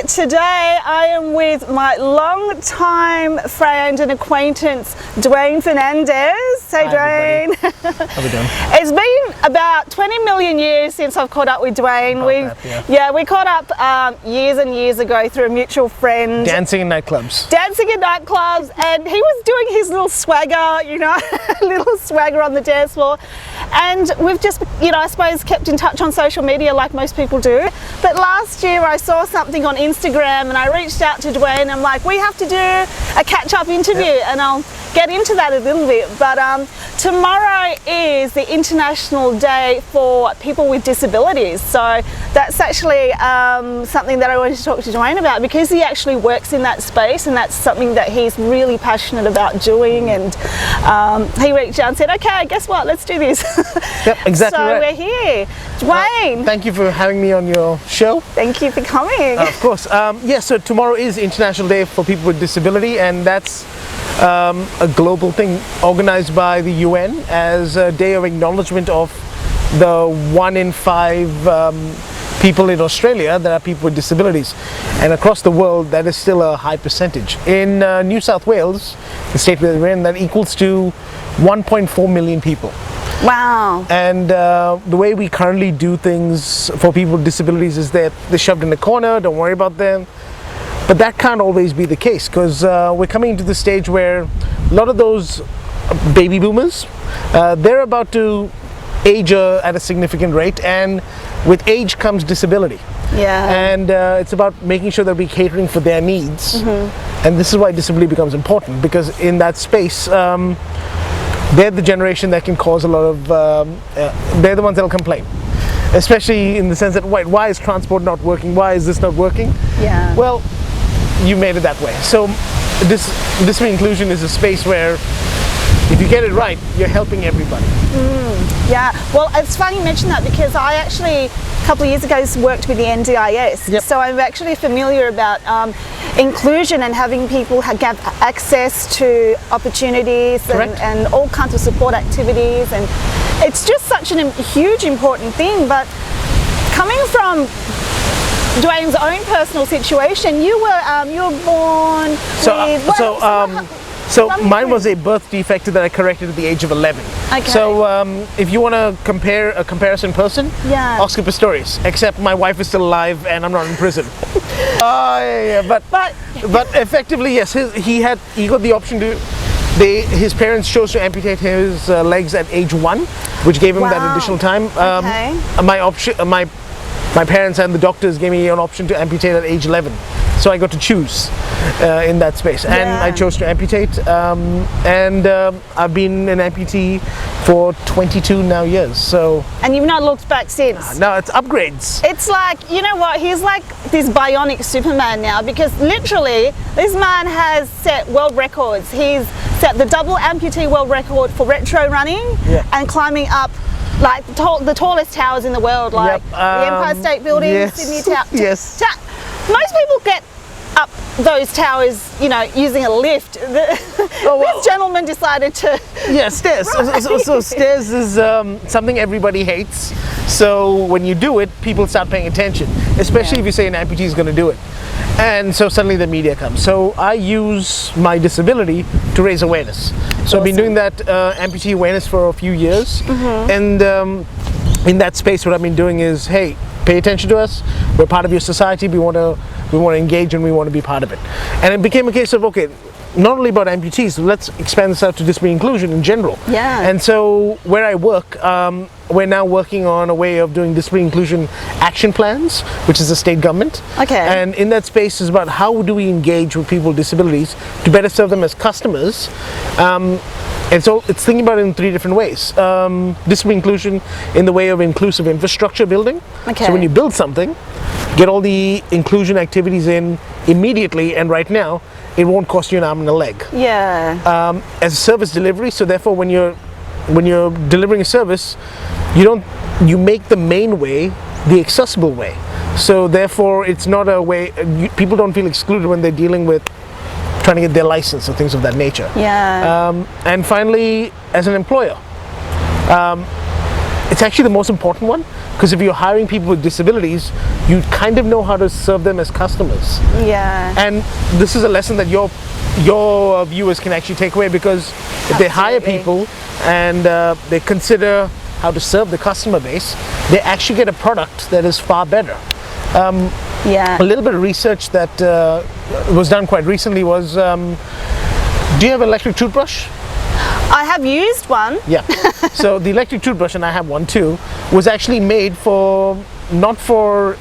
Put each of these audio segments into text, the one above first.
Today I am with my long-time friend and acquaintance, Dwayne Fernandes. Hey, Dwayne. How we doing? It's been about 20 million years since I've caught up with Dwayne. We caught up years and years ago through a mutual friend. Dancing in nightclubs. Dancing in nightclubs, and he was doing his little swagger, you know, little swagger on the dance floor. And we've just, you know, I suppose kept in touch on social media like most people do. But last year I saw something on Instagram and I reached out to Dwayne and I'm like, we have to do a catch-up interview, and I'll get into that a little bit. But tomorrow is the International Day for People with Disabilities. So that's actually something that I wanted to talk to Dwayne about, because he actually works in that space and that's something that he's really passionate about doing. And he reached out and said, okay, guess what, let's do this. Yep, exactly. So right. we're here. Dwayne. Thank you for having me on your show. Thank you for coming. Of course. So tomorrow is International Day for People with Disability, and that's a global thing organized by the UN as a day of acknowledgement of the 1 in 5 people in Australia that are people with disabilities, and across the world that is still a high percentage. In New South Wales, the state where we're in, that equals to 1.4 million people. Wow. And the way we currently do things for people with disabilities is that they're shoved in the corner, don't worry about them. But that can't always be the case, because we're coming into the stage where a lot of those baby boomers, they're about to age at a significant rate, and with age comes disability. Yeah. And it's about making sure that we're catering for their needs. Mm-hmm. And this is why disability becomes important, because in that space, they're the generation that can cause a lot of, they're the ones that'll complain. Especially in the sense that, why is transport not working? Why is this not working? Yeah. Well, you made it that way. So disability inclusion is a space where if you get it right, you're helping everybody. Yeah, well, it's funny you mention that, because I actually, a couple of years ago, worked with the NDIS. Yep. So I'm actually familiar about inclusion and having people have access to opportunities and all kinds of support activities. And it's just such a huge, important thing. But coming from Dwayne's own personal situation, you were born So mine was a birth defect that I corrected at the age of 11. Okay. So if you want to compare a comparison person, yeah. Oscar Pistorius, except my wife is still alive and I'm not in prison. But effectively, yes, he got the option to. His parents chose to amputate his legs at age 1, which gave him that additional time. My parents and the doctors gave me an option to amputate at age 11. So I got to choose in that space, and I chose to amputate, and I've been an amputee for 22 now years. So, and you've not looked back since? No, it's upgrades. It's like, you know what, he's like this bionic Superman now, because literally this man has set world records. He's set the double amputee world record for retro running and climbing up like the tallest towers in the world, like the Empire State Building, Sydney Tower. Yes. Most people get up those towers, you know, using a lift. This gentleman decided to. Yeah, stairs. So stairs is something everybody hates. So when you do it, people start paying attention, especially if you say an amputee is going to do it. And so suddenly the media comes. So I use my disability to raise awareness. So I've been doing that amputee awareness for a few years. Mm-hmm. And in that space, what I've been doing is, hey, pay attention to us. We're part of your society. We want to engage and we want to be part of it. And it became a case of, okay, not only about amputees, let's expand this out to disability inclusion in general. Yeah. And so where I work, we're now working on a way of doing disability inclusion action plans, which is the state government. Okay. And in that space is about how do we engage with people with disabilities to better serve them as customers. And so it's thinking about it in 3 different ways. Disability inclusion in the way of inclusive infrastructure building. Okay. So when you build something, get all the inclusion activities in immediately, and right now, it won't cost you an arm and a leg. Yeah. As a service delivery, so therefore when you're delivering a service, you make the main way the accessible way. So therefore it's not a way, people don't feel excluded when they're dealing with trying to get their license or things of that nature. Yeah. And finally, as an employer, it's actually the most important one, Because if you're hiring people with disabilities, you kind of know how to serve them as customers. Yeah. And this is a lesson that your viewers can actually take away, because if they hire people and they consider how to serve the customer base, they actually get a product that is far better. Yeah. A little bit of research that was done quite recently was, do you have an electric toothbrush? I have used one. Yeah. So the electric toothbrush, and I have one too, was actually made for not for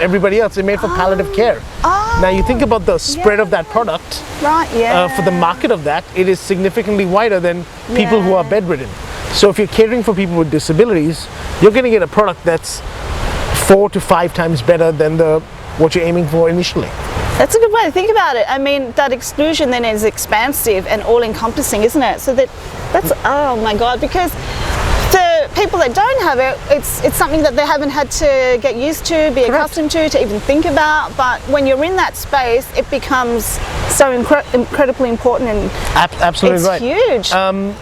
everybody else. It's made for palliative care. Oh, Now you think about the spread of that product. right, yeah. For the market of that, it is significantly wider than people who are bedridden. So if you're catering for people with disabilities, you're going to get a product that's 4 to 5 times better than what you're aiming for initially. That's a good way to think about it. I mean, that exclusion then is expansive and all-encompassing, isn't it? So that's oh my God, because for people that don't have it, it's something that they haven't had to get used to, be accustomed to even think about. But when you're in that space, it becomes so incredibly important, and Absolutely right. It's huge.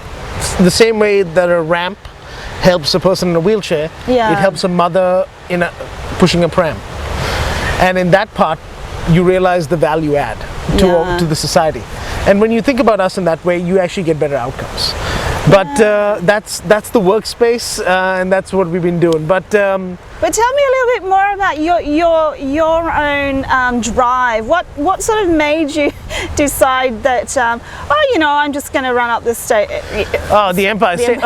The same way that a ramp helps a person in a wheelchair, it helps a mother pushing a pram. And in that part, you realize the value add to the society. And when you think about us in that way, you actually get better outcomes. But that's the workspace, and that's what we've been doing. But tell me a little bit more about your own drive. What sort of made you decide that I'm just going to run up this state? Oh, the Empire State.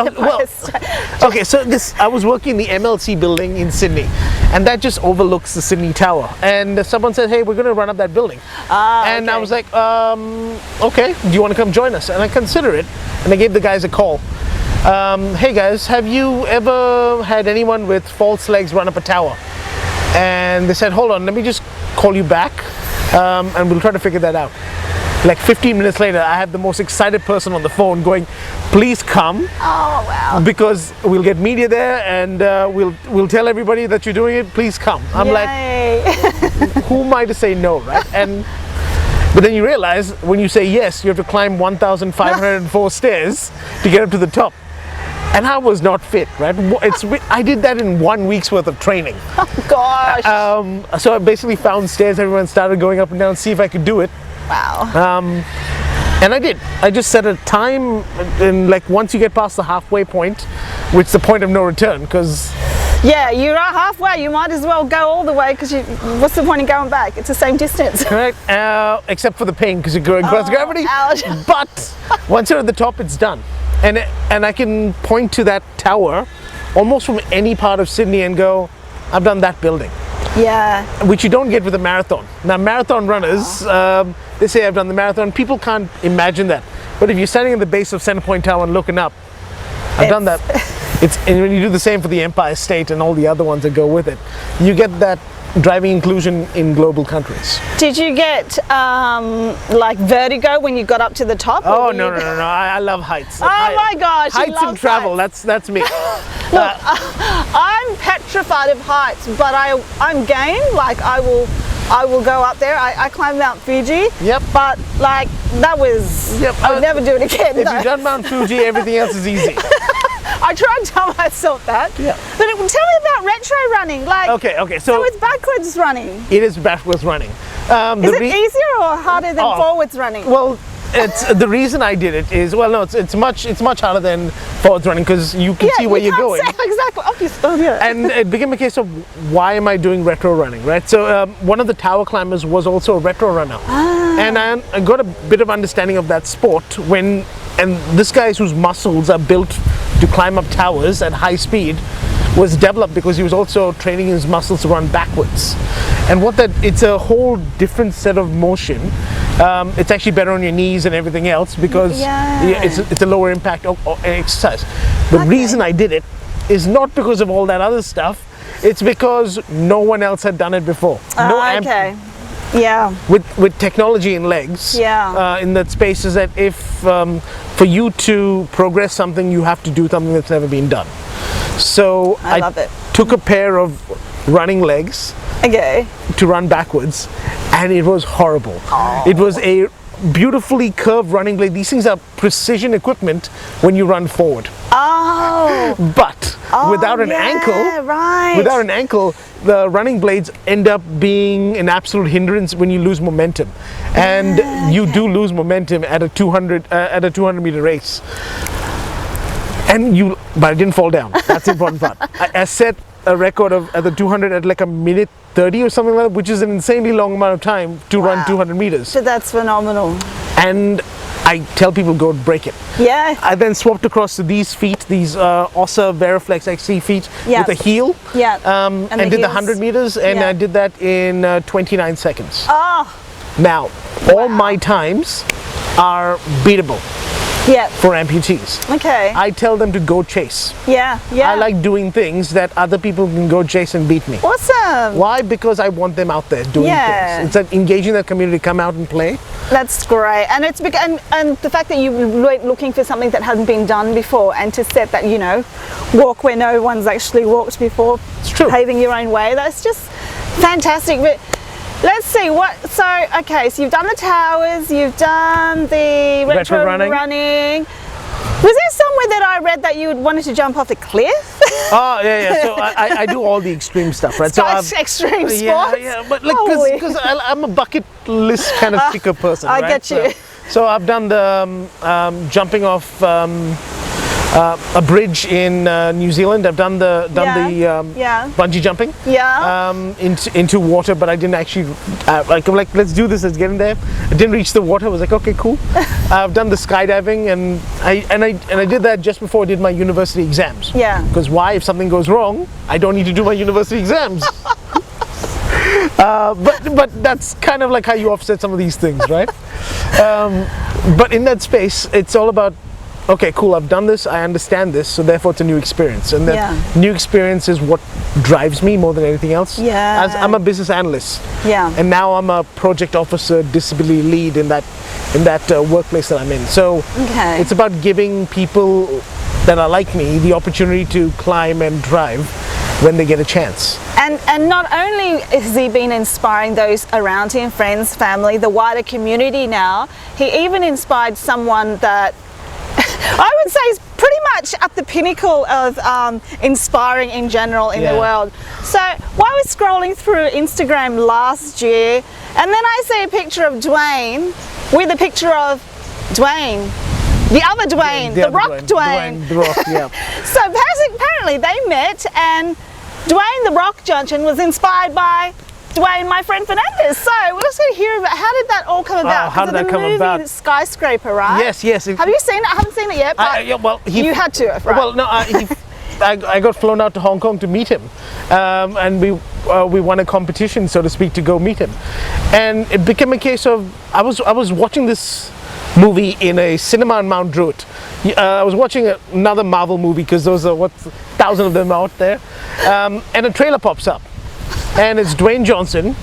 Okay, so I was working in the MLC building in Sydney, and that just overlooks the Sydney Tower. And someone said, "Hey, we're going to run up that building." And I was like, "Okay, do you want to come join us?" And I consider it, and I gave the guys a call. Hey guys, have you ever had anyone with false legs run up a tower? And they said, hold on, let me just call you back, and we'll try to figure that out. Like 15 minutes later, I have the most excited person on the phone going, please come. Oh wow. Because we'll get media there, and we'll tell everybody that you're doing it, please come. I'm Yay. like, who am I to say no, right? But then you realize when you say yes, you have to climb 1,504 stairs to get up to the top. And I was not fit, right? I did that in 1 week's worth of training. Oh gosh. So I basically found stairs, everyone started going up and down, see if I could do it. Wow. And I did. I just set a time, and like once you get past the halfway point, which is the point of no return, because yeah, you're halfway, you might as well go all the way, because what's the point in going back? It's the same distance. Correct, except for the pain, because you're going across gravity. Ouch. But once you're at the top, it's done. And I can point to that tower almost from any part of Sydney and go, I've done that building. Yeah. Which you don't get with a marathon. Now, marathon runners, they say I've done the marathon. People can't imagine that. But if you're standing at the base of Centrepoint Tower and looking up, I've done that. And when you do the same for the Empire State and all the other ones that go with it, you get that driving inclusion in global countries. Did you get like vertigo when you got up to the top? Oh no! I love heights. Oh my gosh! Heights and travel. Heights. That's me. Look, I'm petrified of heights, but I'm game. Like I will go up there. I climbed Mount Fuji. Yep. But like that was. Yep. I would never do it again. If you've done Mount Fuji, everything else is easy. I try and tell myself that. Yeah. But tell me about retro running. Like. Okay. So it's backwards running. It is backwards running. Is it easier or harder than forwards running? Well, it's the reason I did it is it's much harder than forwards running, because you can see where you're going. Exactly. Obviously. Oh, yeah. And it became a case of why am I doing retro running, right? So one of the tower climbers was also a retro runner, and I got a bit of understanding of that sport and this guy whose muscles are built to climb up towers at high speed was developed because he was also training his muscles to run backwards. And it's a whole different set of motion. It's actually better on your knees and everything else, because it's a lower impact exercise. The reason I did it is not because of all that other stuff. It's because no one else had done it before. Okay. Yeah. With technology in legs, in that space, is that if for you to progress something, you have to do something that's never been done. So I love it. Took a pair of running legs to run backwards, and it was horrible. Oh. It was a beautifully curved running leg. These things are precision equipment when you run forward. Oh, But without an ankle, right. without an ankle, the running blades end up being an absolute hindrance when you lose momentum, and you do lose momentum at a 200 meter race. And but I didn't fall down. That's the important part. I set a record of at the 200 at like a minute 30 or something like that, which is an insanely long amount of time to run 200 meters. So that's phenomenal. And I tell people go break it. Yeah. I then swapped across to these feet, these Ossa Veriflex XC feet with a heel. Yeah. And did the 100 meters, and I did that in 29 seconds. Oh. Now, all my times are beatable. Yeah. For amputees. Okay. I tell them to go chase. Yeah, yeah. I like doing things that other people can go chase and beat me. Awesome. Why? Because I want them out there doing things. It's like engaging the community, come out and play. That's great. And it's and the fact that you were looking for something that hadn't been done before, and to set that, you know, walk where no one's actually walked before. It's true. Paving your own way. That's just fantastic. But let's see okay, so you've done the towers, you've done the retro running. Was there somewhere that I read that you wanted to jump off a cliff? Oh, yeah. So I do all the extreme stuff, right? So extreme sports? Yeah. But like, because I'm a bucket list kind of ticker person, I right? get you. So I've done the jumping off a bridge in New Zealand. I've done the bungee jumping into water, but I didn't actually like let's do this, let's get in there. I didn't reach the water. I was like, okay, cool. I've done the skydiving, and I did that just before I did my university exams. Yeah. Because why? If something goes wrong, I don't need to do my university exams. But that's kind of like how you offset some of these things, right? But in that space, it's all about, okay, cool, I've done this, I understand this, so therefore it's a new experience. And that new experience is what drives me more than anything else. Yeah. As I'm a business analyst. Yeah. And now I'm a project officer, disability lead in that workplace that I'm in. So it's about giving people that are like me the opportunity to climb and drive when they get a chance. And not only has he been inspiring those around him, friends, family, the wider community now, he even inspired someone that I would say is pretty much at the pinnacle of inspiring in general in the world. So while I was scrolling through Instagram last year, and then I see a picture of Dwayne with a picture of Dwayne, the other Dwayne, the Rock Dwayne. The Rock, yeah. So apparently they met, and Dwayne the Rock Johnson was inspired by Dwayne, my friend Fernandes. So we're just going to hear about how did that all come about? How did that come about? Skyscraper, right? Yes. Have you seen it? I haven't seen it yet. But you had to, right? Well, no. I got flown out to Hong Kong to meet him, and we won a competition, so to speak, to go meet him, and it became a case of I was watching this movie in a cinema in Mount Druitt. I was watching another Marvel movie because those are 1,000 of them out there, and a trailer pops up, and it's Dwayne Johnson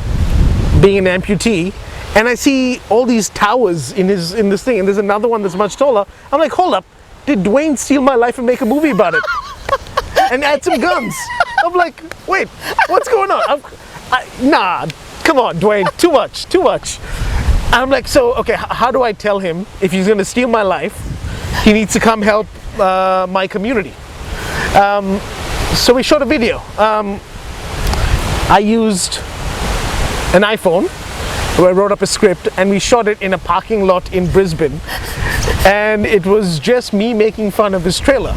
being an amputee, and I see all these towers in this thing, and there's another one that's much taller. I'm like, hold up, did Dwayne steal my life and make a movie about it? And add some guns. I'm like, wait, what's going on? Nah, come on, Dwayne, too much. And I'm like, so, okay, how do I tell him if he's going to steal my life, he needs to come help my community? So we shot a video. I used an iPhone, where I wrote up a script, and we shot it in a parking lot in Brisbane. And it was just me making fun of his trailer,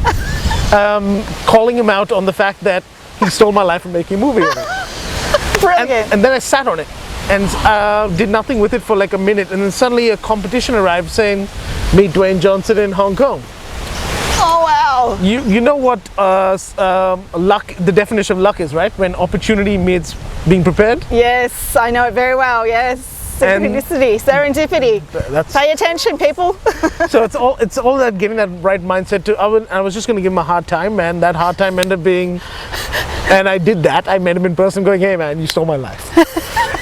calling him out on the fact that he stole my life and making a movie of it. Brilliant. And then I sat on it and did nothing with it for like a minute, and then suddenly a competition arrived saying, meet Dwayne Johnson in Hong Kong. Oh wow. You know what luck, the definition of luck is, right? When opportunity meets being prepared? Yes, I know it very well, yes. Serendipity. Pay attention, people. So it's all that getting that right mindset to. I was just going to give him a hard time, and that hard time ended up being, and I did that. I met him in person, going, "Hey, man, you stole my life."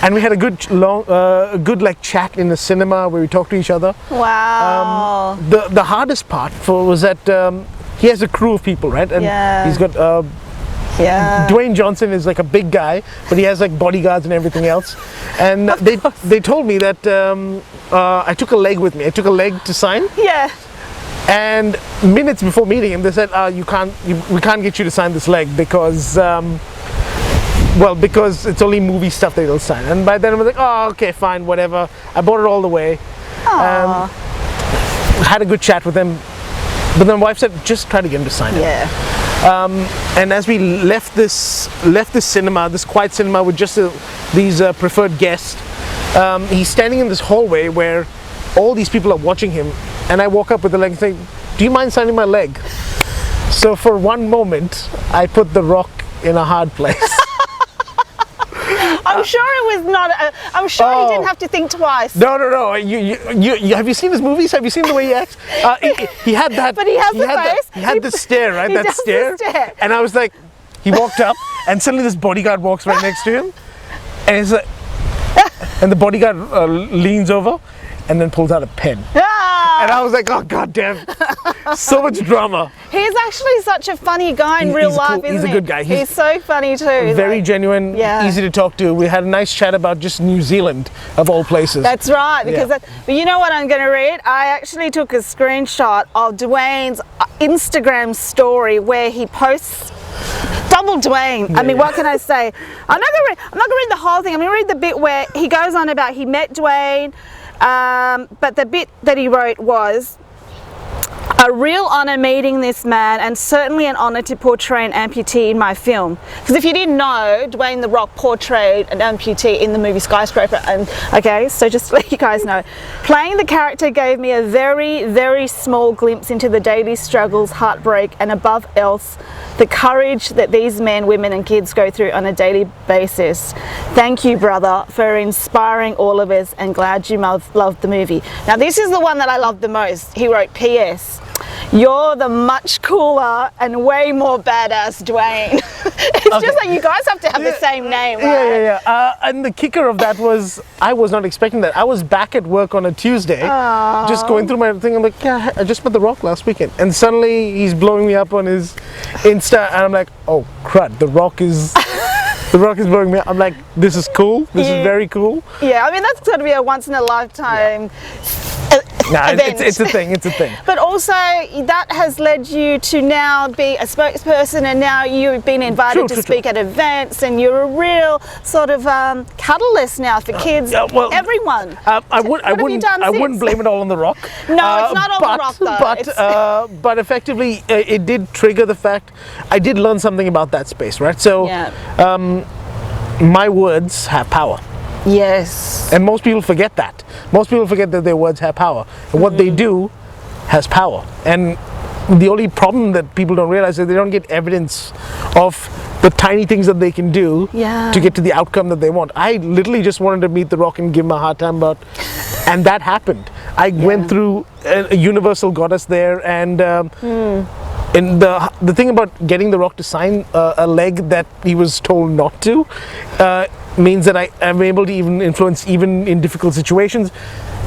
And we had a good like chat in the cinema where we talked to each other. Wow. The hardest part was that he has a crew of people, right? And he's got. Dwayne Johnson is like a big guy, but he has like bodyguards and everything else. And they told me that I took a leg with me. I took a leg to sign. Yeah. And minutes before meeting him, they said, we can't get you to sign this leg because, because it's only movie stuff that they'll sign. And by then I was like, oh, okay, fine, whatever. I bought it all the way. Had a good chat with him. But then my wife said, just try to get him to sign it. Yeah. And as we left this cinema, this quiet cinema with just these preferred guests, he's standing in this hallway where all these people are watching him. And I walk up with the leg and say, do you mind signing my leg? So for one moment, I put The Rock in a hard place. I'm sure it was not. I'm sure he didn't have to think twice. No. You have you seen his movies? Have you seen the way he acts? He had that. But he has the face. He had the stare, right? He That does stare. the stare. And I was like, he walked up, and suddenly this bodyguard walks right next to him, and he's like, and the bodyguard leans over, and then pulls out a pen. And I was like, oh, goddamn. So much drama. He's actually such a funny guy in real life, isn't he? He's a good guy. He's so funny too. Very genuine, easy to talk to. We had a nice chat about just New Zealand, of all places. That's right, because but you know what I'm going to read? I actually took a screenshot of Dwayne's Instagram story where he posts double Dwayne. I mean, what can I say? I'm not going to read the whole thing. I'm going to read the bit where he goes on about he met Dwayne. But the bit that he wrote was, a real honour meeting this man, and certainly an honour to portray an amputee in my film. Because if you didn't know, Dwayne The Rock portrayed an amputee in the movie Skyscraper. And okay, so just to let you guys know, playing the character gave me a very, very small glimpse into the daily struggles, heartbreak, and above else, the courage that these men, women and kids go through on a daily basis. Thank you, brother, for inspiring all of us, and glad you loved the movie. Now this is the one that I loved the most. He wrote, P.S. You're the much cooler and way more badass Dwayne. It's just like you guys have to have the same name, right? Yeah. And the kicker of that was, I was not expecting that. I was back at work on a Tuesday, just going through my thing. I'm like, yeah, I just met The Rock last weekend. And suddenly he's blowing me up on his Insta, and I'm like, oh crud, The Rock is blowing me up. I'm like, this is cool. This is very cool. Yeah, I mean, that's got to be a once in a lifetime event. It's a thing. It's a thing. But also, that has led you to now be a spokesperson, and now you've been invited to speak at events, and you're a real sort of catalyst now for kids, everyone. I wouldn't blame it all on The Rock. No, it's not on The Rock though. But effectively, it did trigger the fact I did learn something about that space, right? So, my words have power. Yes. And most people forget that. Most people forget that their words have power. And what they do has power. And the only problem that people don't realize is they don't get evidence of the tiny things that they can do to get to the outcome that they want. I literally just wanted to meet The Rock and give him a hard time about, and that happened. I went through a universal goddess there, and and the thing about getting The Rock to sign a leg that he was told not to means that I am able to even influence even in difficult situations.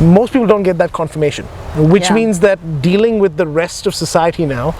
Most people don't get that confirmation, which means that dealing with the rest of society now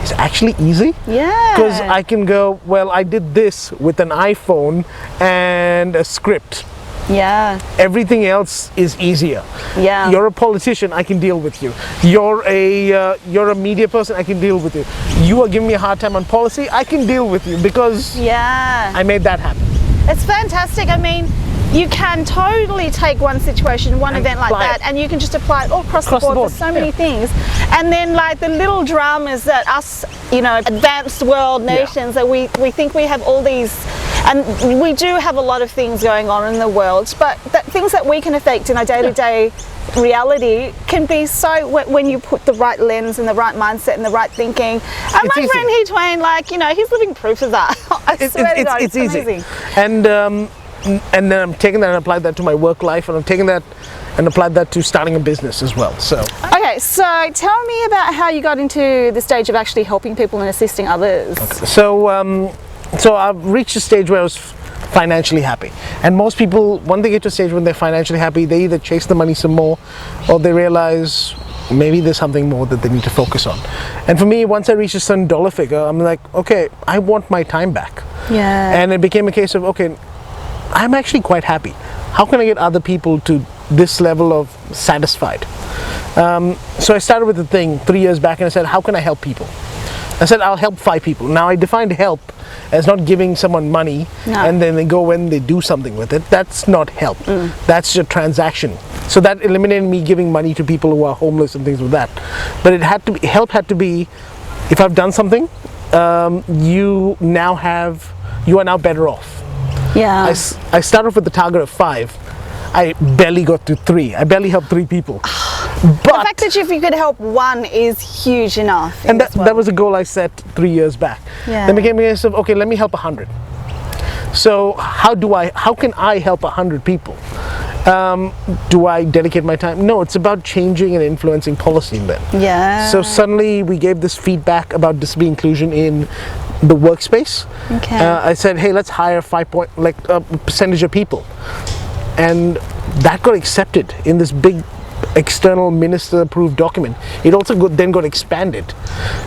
is actually easy. Yeah. Because I can go, well, I did this with an iPhone and a script. Yeah. Everything else is easier. Yeah. You're a politician, I can deal with you. You're a media person, I can deal with you. You are giving me a hard time on policy, I can deal with you because I made that happen. It's fantastic. I mean, you can totally take one situation, one event like that, and you can just apply it all across the board for so many things. And then like the little dramas that us, you know, advanced world nations, that we think we have all these, and we do have a lot of things going on in the world, but things that we can affect in our day-to-day reality can be so, when you put the right lens and the right mindset and the right thinking. And my friend Dwayne, like, you know, he's living proof of that. I swear to God, it's easy. amazing. And then I'm taking that and applied that to my work life, and I'm taking that and applied that to starting a business as well. So okay, so tell me about how you got into the stage of actually helping people and assisting others. Okay. So I've reached a stage where I was financially happy, and most people, when they get to a stage when they're financially happy, they either chase the money some more, or they realize maybe there's something more that they need to focus on. And for me, once I reached a certain dollar figure, I'm like, okay, I want my time back. Yeah. And it became a case of, okay, I'm actually quite happy. How can I get other people to this level of satisfied? So I started with the thing 3 years back, and I said, how can I help people? I said, I'll help 5 people. Now I defined help as not giving someone money and then they go and they do something with it. That's not help. That's a transaction. So that eliminated me giving money to people who are homeless and things like that. But it had to be, help had to be, if I've done something, you are now better off. Yeah. I started off with the target of 5. I barely got to 3. I barely helped 3 people. But the fact that if you could help 1 is huge enough. And that was a goal I set 3 years back. Yeah. Then became a case of, okay, let me help 100. So how can I help 100 people? Do I dedicate my time? No, it's about changing and influencing policy then. Yeah. So suddenly we gave this feedback about disability inclusion in the workspace. Okay. I said, hey, let's hire a percentage of people. And that got accepted in this big external minister approved document. It also then got expanded.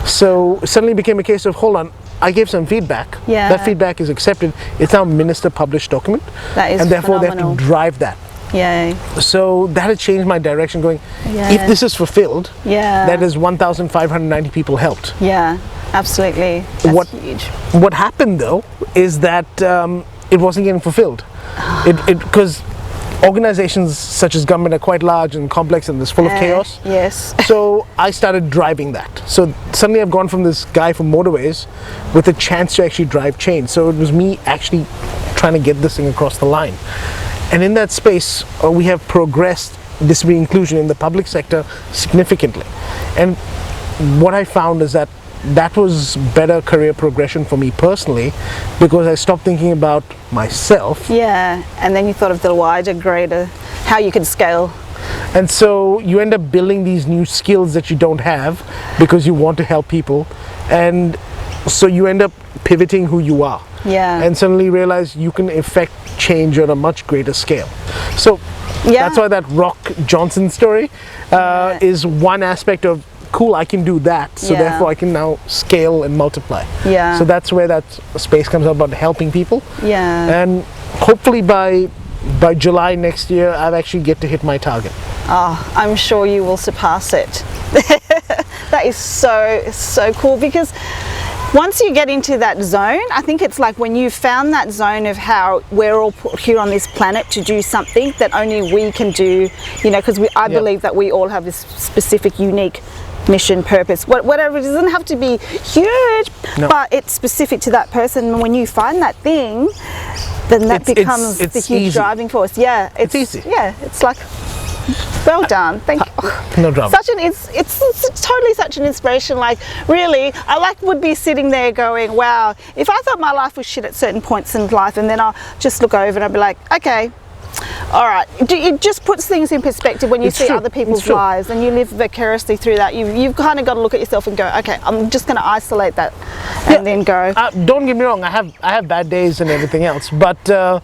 So suddenly became a case of, hold on, I gave some feedback. Yeah. That feedback is accepted. It's now a minister published document. That is and therefore phenomenal. They have to drive that. Yay. So that has changed my direction going, if this is fulfilled, that is 1,590 people helped. Yeah, absolutely. That's huge. What happened though is that it wasn't getting fulfilled. Because organizations such as government are quite large and complex and there's full of chaos. Yes. So I started driving that. So suddenly I've gone from this guy from motorways with a chance to actually drive change. So it was me actually trying to get this thing across the line. And in that space, we have progressed disability inclusion in the public sector significantly. And what I found is that was better career progression for me personally, because I stopped thinking about myself. Yeah, and then you thought of the wider, greater, how you could scale. And so you end up building these new skills that you don't have because you want to help people. And so you end up pivoting who you are. Yeah. And suddenly realize you can affect change on a much greater scale. So that's why that Rock Johnson story is one aspect of, cool, I can do that, so therefore I can now scale and multiply. Yeah. So that's where that space comes up, about helping people. Yeah. And hopefully by July next year, I'll actually get to hit my target. Oh, I'm sure you will surpass it. That is so cool, because once you get into that zone, I think it's like when you've found that zone of how we're all put here on this planet to do something that only we can do, because I believe that we all have this specific, unique mission, purpose, whatever. It doesn't have to be huge, but it's specific to that person. And when you find that thing, then that becomes the huge easy. Driving force. Yeah, it's easy. Yeah, it's like, well done, thank you. No drama. It's totally such an inspiration. Like, really, I would be sitting there going, wow, if I thought my life was shit at certain points in life, and then I'll just look over and I'll be like, okay, all right. It just puts things in perspective when you see other people's lives and you live vicariously through that. You've kind of got to look at yourself and go, okay, I'm just going to isolate that and then go. Don't get me wrong, I have bad days and everything else, but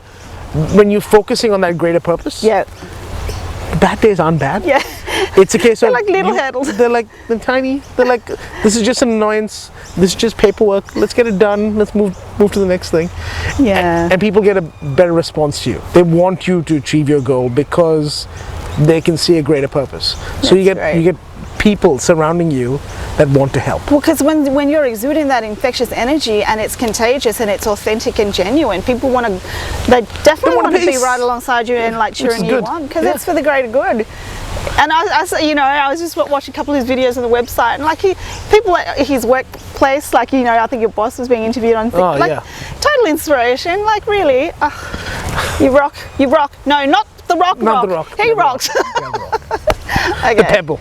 when you're focusing on that greater purpose, bad days aren't bad. Yeah. It's a case they're of like little hurdles. They're tiny. They're like, this is just an annoyance. This is just paperwork. Let's get it done. Let's move to the next thing. Yeah. And people get a better response to you. They want you to achieve your goal because they can see a greater purpose. So you get people surrounding you that want to help. Well, because when you're exuding that infectious energy and it's contagious and it's authentic and genuine, people they definitely want to be right alongside you and like cheering you on, because it's for the greater good. And I was just watching a couple of his videos on the website, and like people at his workplace, like I think your boss was being interviewed on, total inspiration. Like, really, you rock. No, not the rock. Not the rock. He rocks. Okay. The pebble.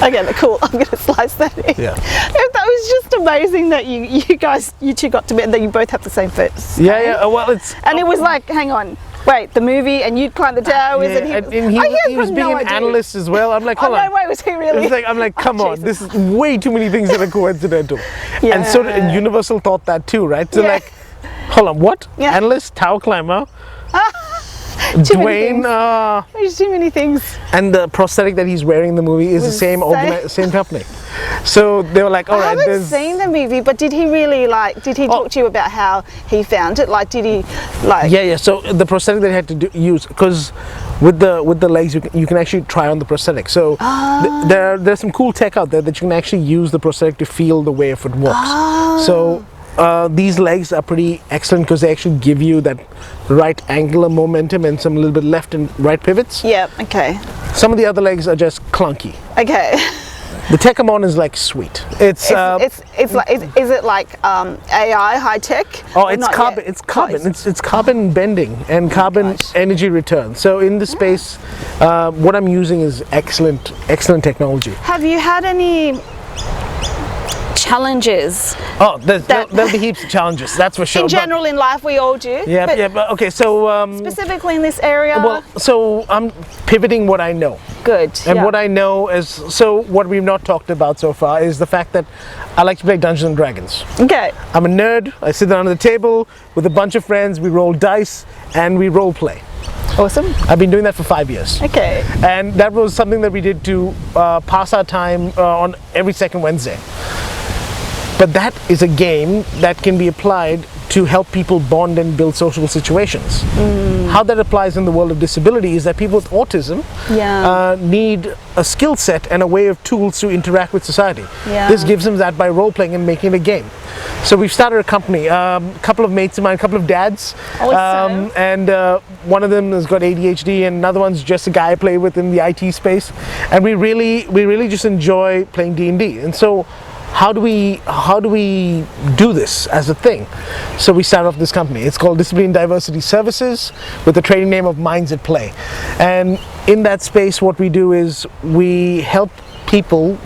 Okay, cool. I'm going to slice that in. Yeah. That was just amazing that you two got to meet, and that you both have the same first. Yeah. Well, it's. And it was like, hang on. Wait, the movie, and you'd climb the towers, and he was being an analyst as well. I'm like, hold on. No way, was he really? I'm like, come on, this is way too many things that are coincidental. Yeah. And so Universal thought that too, right? So like, hold on, what? Yeah. Analyst, tower climber, Dwayne. There's too many things. And the prosthetic that he's wearing in the movie is the same company. So they were like, all right. I haven't seen the movie, but did he really did he talk to you about how he found it? Like, did he Yeah. So the prosthetic that he had to use, because with the legs, you can actually try on the prosthetic. So there's some cool tech out there that you can actually use the prosthetic to feel the way a foot walks. So these legs are pretty excellent because they actually give you that right angular momentum and some little bit left and right pivots. Yeah. Okay. Some of the other legs are just clunky. Okay. The tech I'm on is like sweet. It's like is it like AI high tech? Oh, it's carbon. It's carbon. It's carbon bending and carbon energy return. So in this space, what I'm using is excellent technology. Have you had any challenges? Oh, there'll be heaps of challenges. That's for sure. In general, in life, we all do. Yeah. But okay. So specifically in this area. Well, so I'm pivoting what I know. Good. And what I know is, so what we've not talked about so far is the fact that I like to play Dungeons and Dragons. Okay. I'm a nerd. I sit down at the table with a bunch of friends. We roll dice and we role play. Awesome. I've been doing that for 5 years. Okay. And that was something that we did to pass our time on every second Wednesday. But that is a game that can be applied to help people bond and build social situations. How that applies in the world of disability is that people with autism need a skill set and a way of tools to interact with society. This gives them that by role-playing and making it a game. So we've started a company, a couple of mates of mine, a couple of dads, and one of them has got ADHD and another one's just a guy I play with in the IT space. And we really just enjoy playing D&D. And so how do we do this as a thing? So we started off this company. It's called Disability and Diversity Services with the trading name of Minds at Play. And in that space, what we do is we help people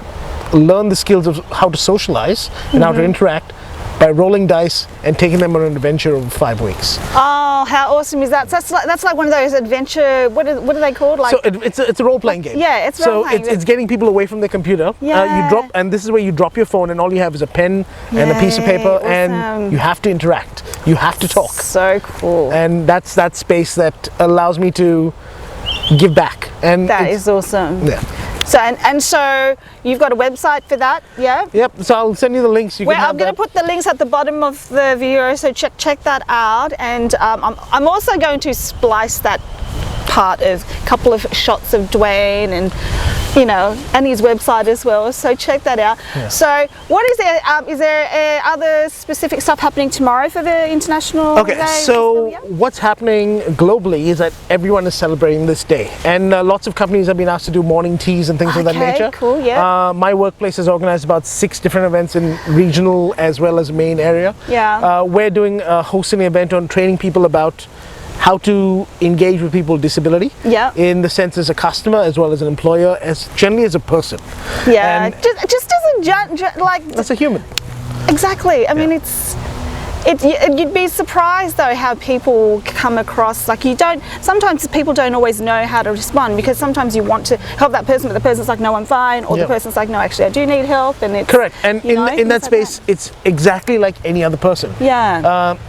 learn the skills of how to socialize and how to interact by rolling dice and taking them on an adventure over 5 weeks. Oh, how awesome is that? So that's like one of those adventure, what are they called? Like, so it's a role-playing game. Yeah, it's role-playing. So it's getting people away from their computer. Yeah. You drop, and this is where you drop your phone and all you have is a pen and a piece of paper, and you have to interact. You have to talk. So cool. And that's that space that allows me to give back. And that is awesome. Yeah. So and so you've got a website for that, yeah? Yep. So I'll send you the links. I'm going to put the links at the bottom of the video, so check that out. And I'm also going to splice that part of a couple of shots of Dwayne and and his website as well. So check that out. Yeah. So what is there? Is there other specific stuff happening tomorrow for the international? Okay. So what's happening globally is that everyone is celebrating this day, and lots of companies have been asked to do morning teas and things of that nature. Cool. Yeah. My workplace has organized about 6 different events in regional as well as main area. Yeah. We're hosting an event on training people about how to engage with people with disability, in the sense as a customer as well as an employer, as generally as a person. Yeah, and just as a like. That's a human. Exactly. I mean, you'd be surprised though how people come across, like sometimes people don't always know how to respond, because sometimes you want to help that person but the person's like, no, I'm fine, or the person's like, no, actually I do need help. And it's correct. And in that space it's exactly like any other person.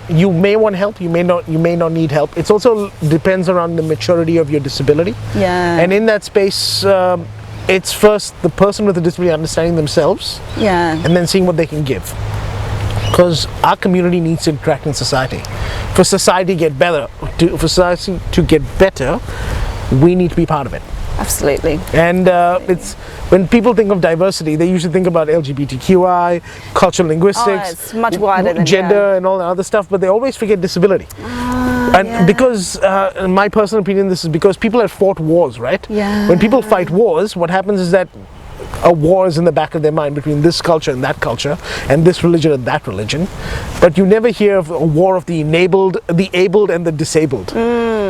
You may want help, you may not need help. It's also depends around the maturity of your disability. And in that space it's first the person with the disability understanding themselves, and then seeing what they can give. Because our community needs to interact in society. For society to get better, we need to be part of it. Absolutely. And it's when people think of diversity, they usually think about LGBTQI, cultural linguistics, it's much wider than gender and all that other stuff, but they always forget disability. And because, in my personal opinion, this is because people have fought wars, right? When people fight wars, what happens is that a war is in the back of their mind between this culture and that culture, and this religion and that religion, but you never hear of a war of the abled and the disabled.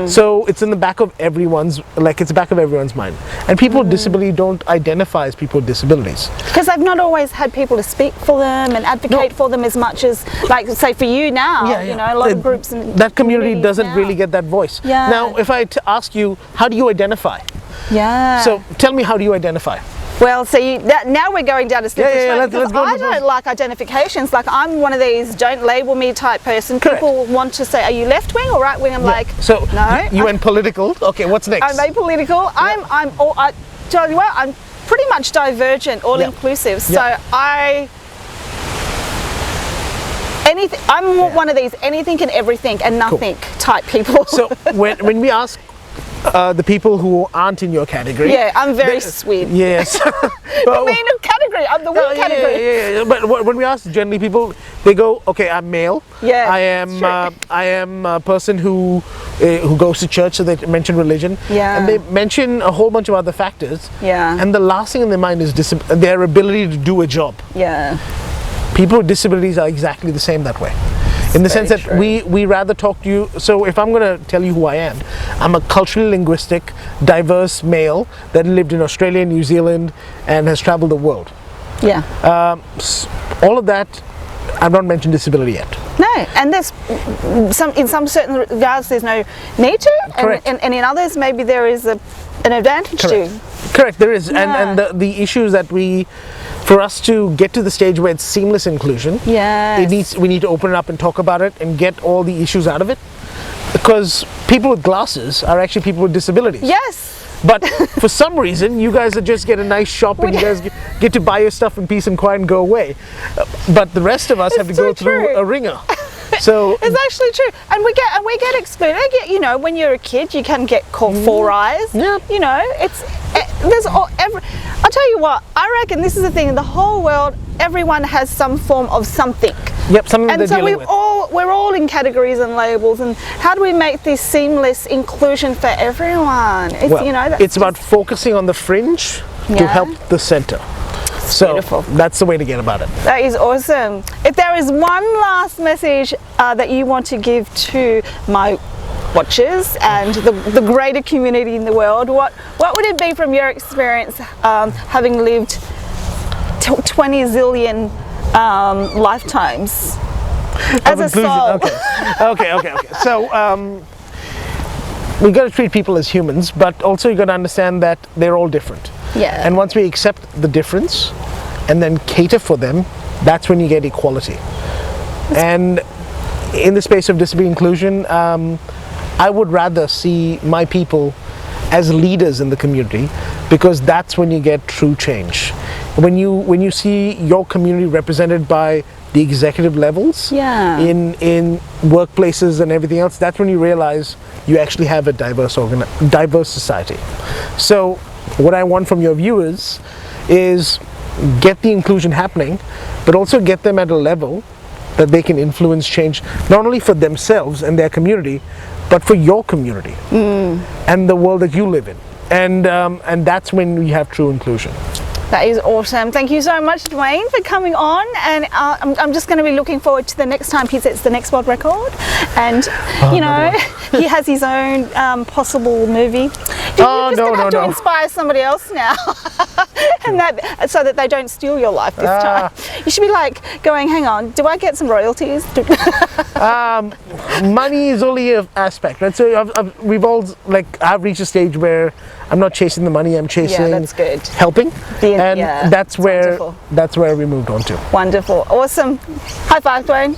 So it's in the back of everyone's, mind. And people with disability don't identify as people with disabilities. Because they've not always had people to speak for them and advocate for them as much as, like, say for you now, a lot of groups and that community doesn't really get that voice. Now, if I ask you, how do you identify? So tell me, how do you identify? Well, so now we're going down a slippery slope, let's go. I don't like identifications. Like, I'm one of these don't label me type person. Correct. People want to say, are you left wing or right wing? I'm like, so no. You went political. Okay, what's next? I'm apolitical. Tell you what, I'm pretty much divergent, all inclusive. So I'm one of these anything and everything and nothing type people. So when we ask the people who aren't in your category. Yeah, I'm very sweet. Yes. I mean, a category. I'm the weird category. Yeah. But when we ask generally people, they go, okay, I'm male. Yeah, I am a person who goes to church, so they mention religion. Yeah. And they mention a whole bunch of other factors. Yeah. And the last thing in their mind is their ability to do a job. Yeah. People with disabilities are exactly the same that way. In the sense that we rather talk to you. So if I'm going to tell you who I am, I'm a culturally linguistic, diverse male that lived in Australia, New Zealand, and has traveled the world. Yeah. All of that, I've not mentioned disability yet. No, and there's in some certain regards there's no need to. Correct. And in others maybe there is an advantage to. Correct, there is. Yeah. And the issues that for us to get to the stage where it's seamless inclusion, we need to open it up and talk about it and get all the issues out of it, because people with glasses are actually people with disabilities. Yes. But for some reason, you guys just get a nice shop and you guys get to buy your stuff in peace and quiet and go away. But the rest of us have to go through a ringer. So it's actually true, and we get excluded. You know, when you're a kid, you can get called four eyes. Yeah. You know, I'll tell you what. I reckon this is the thing in the whole world. Everyone has some form of something. Yep, something and they're so dealing with. we're all in categories and labels. And how do we make this seamless inclusion for everyone? It's it's about focusing on the fringe to help the center. So beautiful. That's the way to get about it. That is awesome. If there is one last message that you want to give to my watchers and the greater community in the world, what would it be from your experience, having lived 20 zillion lifetimes as a soul? Okay. So we got to treat people as humans, but also you got to understand that they're all different. Yeah. And once we accept the difference and then cater for them, that's when you get equality. And in the space of disability inclusion, I would rather see my people as leaders in the community, because that's when you get true change. When you see your community represented by the executive levels, in workplaces and everything else, that's when you realize you actually have a diverse society. So what I want from your viewers is get the inclusion happening, but also get them at a level that they can influence change, not only for themselves and their community, but for your community and the world that you live in. And that's when we have true inclusion. That is awesome. Thank you so much, Dwayne, for coming on. And I'm just going to be looking forward to the next time he sets the next world record. And, he has his own possible movie. You're just going to have to inspire somebody else now. And so that they don't steal your life this time. You should be like going, hang on, do I get some royalties? Money is only an aspect, right? So I've reached a stage where I'm not chasing the money, I'm chasing helping. And that's where we moved on to. Wonderful. Awesome. High five, Dwayne.